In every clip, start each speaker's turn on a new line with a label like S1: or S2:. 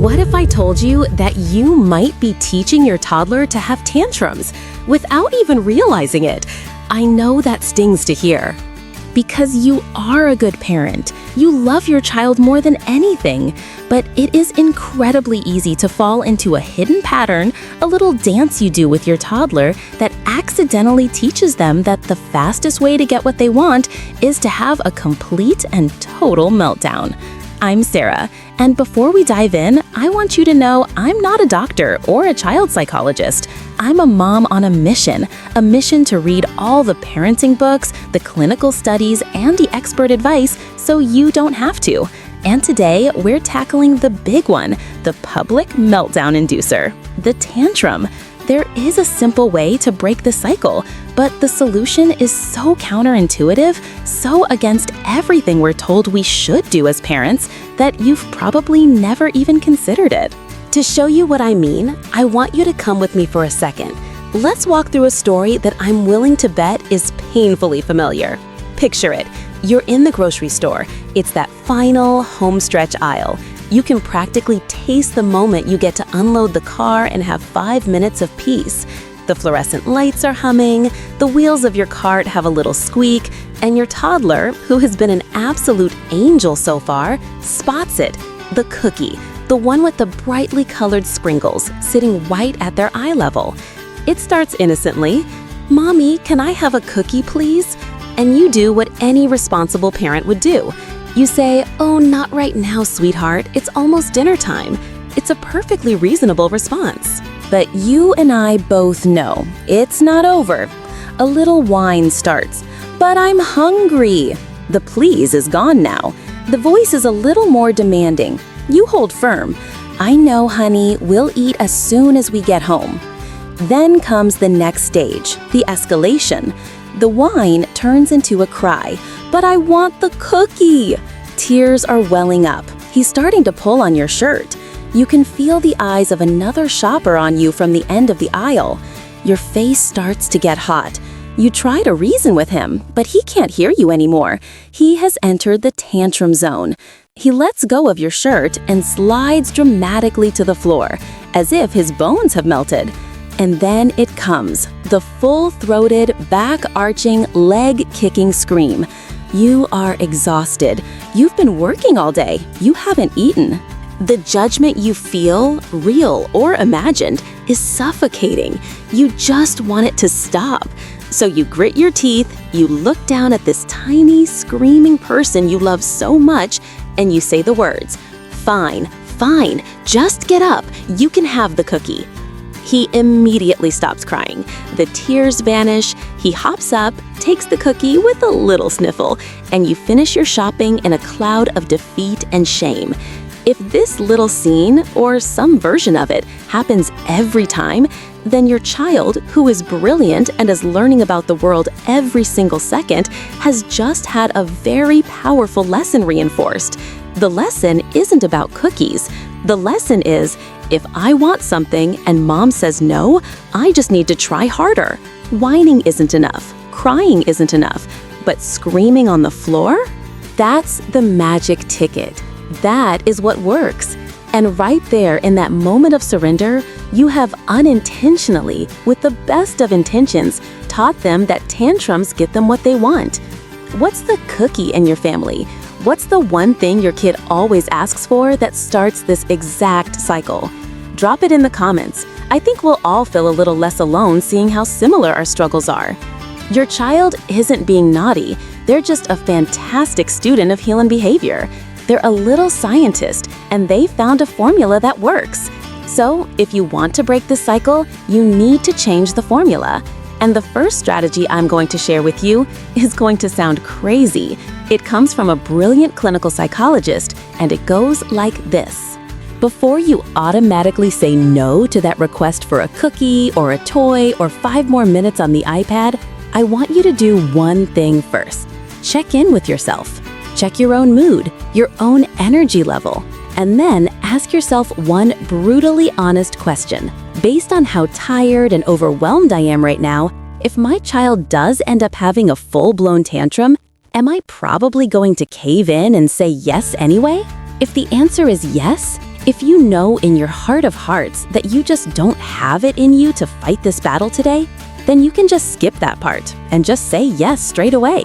S1: What if I told you that you might be teaching your toddler to have tantrums without even realizing it? I know that stings to hear. Because you are a good parent. You love your child more than anything. But it is incredibly easy to fall into a hidden pattern, a little dance you do with your toddler that accidentally teaches them that the fastest way to get what they want is to have a complete and total meltdown. I'm Sarah, and before we dive in, I want you to know I'm not a doctor or a child psychologist. I'm a mom on a mission to read all the parenting books, the clinical studies, and the expert advice so you don't have to. And today, we're tackling the big one, the public meltdown inducer, the tantrum. There is a simple way to break the cycle, but the solution is so counterintuitive, so against everything we're told we should do as parents, that you've probably never even considered it. To show you what I mean, I want you to come with me for a second. Let's walk through a story that I'm willing to bet is painfully familiar. Picture it. You're in the grocery store. It's that final homestretch aisle. You can practically taste the moment you get to unload the car and have 5 minutes of peace. The fluorescent lights are humming, the wheels of your cart have a little squeak, and your toddler, who has been an absolute angel so far, spots it, the cookie, the one with the brightly colored sprinkles sitting right at their eye level. It starts innocently, "Mommy, can I have a cookie, please?" And you do what any responsible parent would do. You say, "Oh, not right now, sweetheart. It's almost dinner time." It's a perfectly reasonable response. But you and I both know it's not over. A little whine starts. "But I'm hungry." The please is gone now. The voice is a little more demanding. You hold firm. "I know, honey. We'll eat as soon as we get home." Then comes the next stage, the escalation. The whine turns into a cry. "But I want the cookie!" Tears are welling up. He's starting to pull on your shirt. You can feel the eyes of another shopper on you from the end of the aisle. Your face starts to get hot. You try to reason with him, but he can't hear you anymore. He has entered the tantrum zone. He lets go of your shirt and slides dramatically to the floor, as if his bones have melted. And then it comes, the full-throated, back-arching, leg-kicking scream. You are exhausted. You've been working all day. You haven't eaten. The judgment you feel, real or imagined, is suffocating. You just want it to stop. So you grit your teeth, you look down at this tiny, screaming person you love so much, and you say the words, "Fine, fine, just get up. You can have the cookie." He immediately stops crying. The tears vanish. He hops up, takes the cookie with a little sniffle, and you finish your shopping in a cloud of defeat and shame. If this little scene, or some version of it, happens every time, then your child, who is brilliant and is learning about the world every single second, has just had a very powerful lesson reinforced. The lesson isn't about cookies. The lesson is, if I want something and mom says no, I just need to try harder. Whining isn't enough. Crying isn't enough. But screaming on the floor? That's the magic ticket. That is what works. And right there in that moment of surrender, you have unintentionally, with the best of intentions, taught them that tantrums get them what they want. What's the cookie in your family? What's the one thing your kid always asks for that starts this exact cycle? Drop it in the comments. I think we'll all feel a little less alone seeing how similar our struggles are. Your child isn't being naughty. They're just a fantastic student of human behavior. They're a little scientist, and they found a formula that works. So, if you want to break this cycle, you need to change the formula. And the first strategy I'm going to share with you is going to sound crazy. It comes from a brilliant clinical psychologist, and it goes like this. Before you automatically say no to that request for a cookie or a toy or 5 more minutes on the iPad, I want you to do one thing first. Check in with yourself. Check your own mood, your own energy level, and then ask yourself one brutally honest question. Based on how tired and overwhelmed I am right now, if my child does end up having a full-blown tantrum, am I probably going to cave in and say yes anyway? If the answer is yes, If you know in your heart of hearts that you just don't have it in you to fight this battle today, then you can just skip that part and just say yes straight away.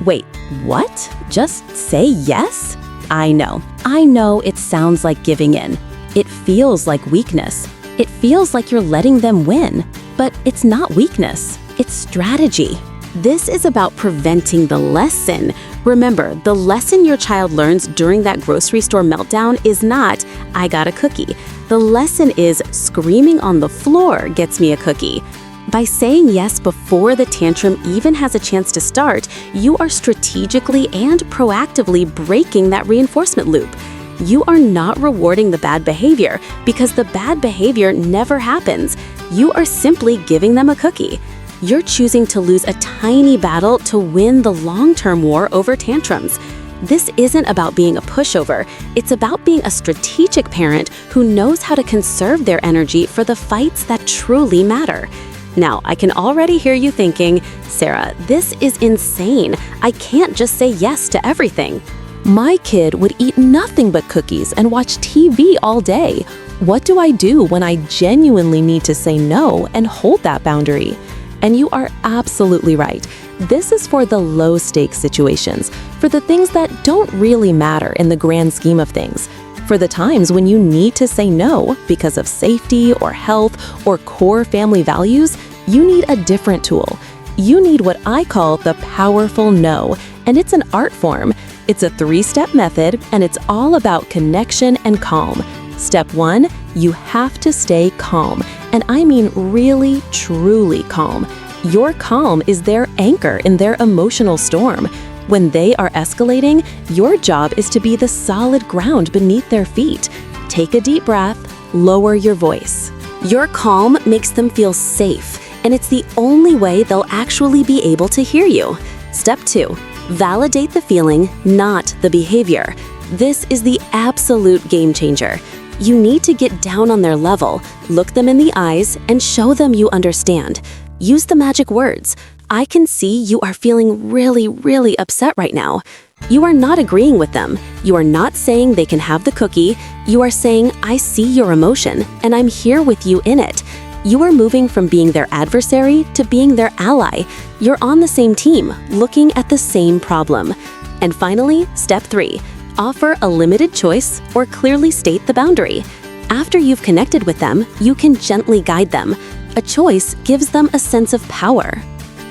S1: Wait, what? Just say yes? I know it sounds like giving in. It feels like weakness. It feels like you're letting them win. But it's not weakness, it's strategy. This is about preventing the lesson. Remember, the lesson your child learns during that grocery store meltdown is not, I got a cookie. The lesson is, screaming on the floor gets me a cookie. By saying yes before the tantrum even has a chance to start, you are strategically and proactively breaking that reinforcement loop. You are not rewarding the bad behavior because the bad behavior never happens. You are simply giving them a cookie. You're choosing to lose a tiny battle to win the long-term war over tantrums. This isn't about being a pushover. It's about being a strategic parent who knows how to conserve their energy for the fights that truly matter. Now, I can already hear you thinking, Sarah, this is insane. I can't just say yes to everything. My kid would eat nothing but cookies and watch TV all day. What do I do when I genuinely need to say no and hold that boundary? And you are absolutely right. This is for the low-stakes situations, for the things that don't really matter in the grand scheme of things. For the times when you need to say no because of safety or health or core family values, you need a different tool. You need what I call the powerful no, and it's an art form. It's a 3-step method, and it's all about connection and calm. Step 1, you have to stay calm. And I mean really, truly calm. Your calm is their anchor in their emotional storm. When they are escalating, your job is to be the solid ground beneath their feet. Take a deep breath, lower your voice. Your calm makes them feel safe, and it's the only way they'll actually be able to hear you. Step 2, validate the feeling, not the behavior. This is the absolute game changer. You need to get down on their level, look them in the eyes, and show them you understand. Use the magic words. I can see you are feeling really, really upset right now. You are not agreeing with them. You are not saying they can have the cookie. You are saying, I see your emotion, and I'm here with you in it. You are moving from being their adversary to being their ally. You're on the same team, looking at the same problem. And finally, step 3. Offer a limited choice or clearly state the boundary. After you've connected with them, you can gently guide them. A choice gives them a sense of power.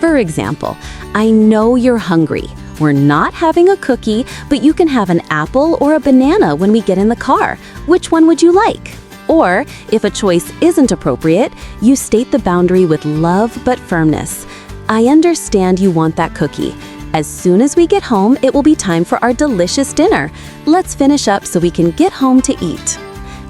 S1: For example, I know you're hungry. We're not having a cookie, but you can have an apple or a banana when we get in the car. Which one would you like? Or, if a choice isn't appropriate, you state the boundary with love but firmness. I understand you want that cookie. As soon as we get home, it will be time for our delicious dinner. Let's finish up so we can get home to eat.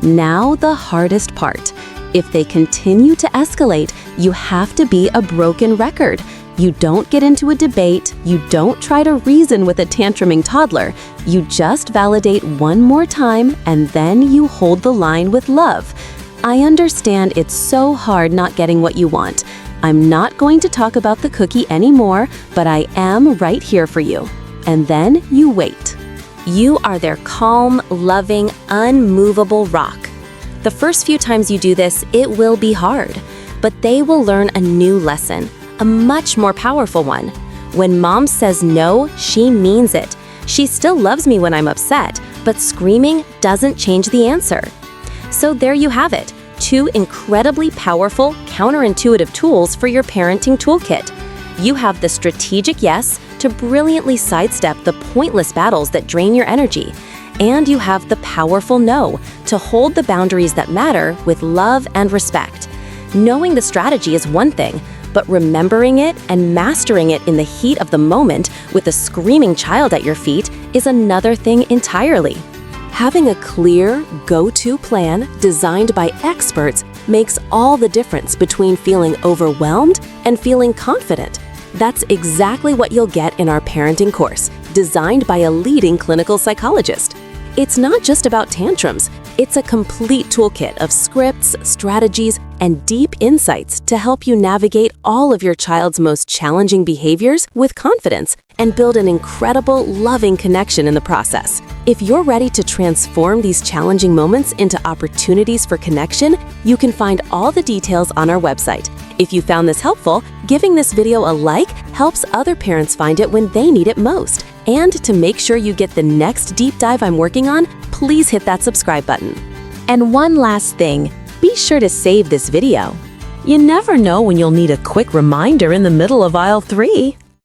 S1: Now the hardest part. If they continue to escalate, you have to be a broken record. You don't get into a debate. You don't try to reason with a tantruming toddler. You just validate one more time, and then you hold the line with love. I understand it's so hard not getting what you want. I'm not going to talk about the cookie anymore, but I am right here for you. And then you wait. You are their calm, loving, unmovable rock. The first few times you do this, it will be hard, but they will learn a new lesson, a much more powerful one. When mom says no, she means it. She still loves me when I'm upset, but screaming doesn't change the answer. So there you have it. 2 incredibly powerful, counterintuitive tools for your parenting toolkit. You have the strategic yes to brilliantly sidestep the pointless battles that drain your energy. And you have the powerful no to hold the boundaries that matter with love and respect. Knowing the strategy is one thing, but remembering it and mastering it in the heat of the moment with a screaming child at your feet is another thing entirely. Having a clear, go-to plan designed by experts makes all the difference between feeling overwhelmed and feeling confident. That's exactly what you'll get in our parenting course, designed by a leading clinical psychologist. It's not just about tantrums, It's a complete toolkit of scripts, strategies, and deep insights to help you navigate all of your child's most challenging behaviors with confidence and build an incredible, loving connection in the process. If you're ready to transform these challenging moments into opportunities for connection, you can find all the details on our website. If you found this helpful, giving this video a like helps other parents find it when they need it most. And to make sure you get the next deep dive I'm working on, please hit that subscribe button. And one last thing, be sure to save this video. You never know when you'll need a quick reminder in the middle of aisle 3.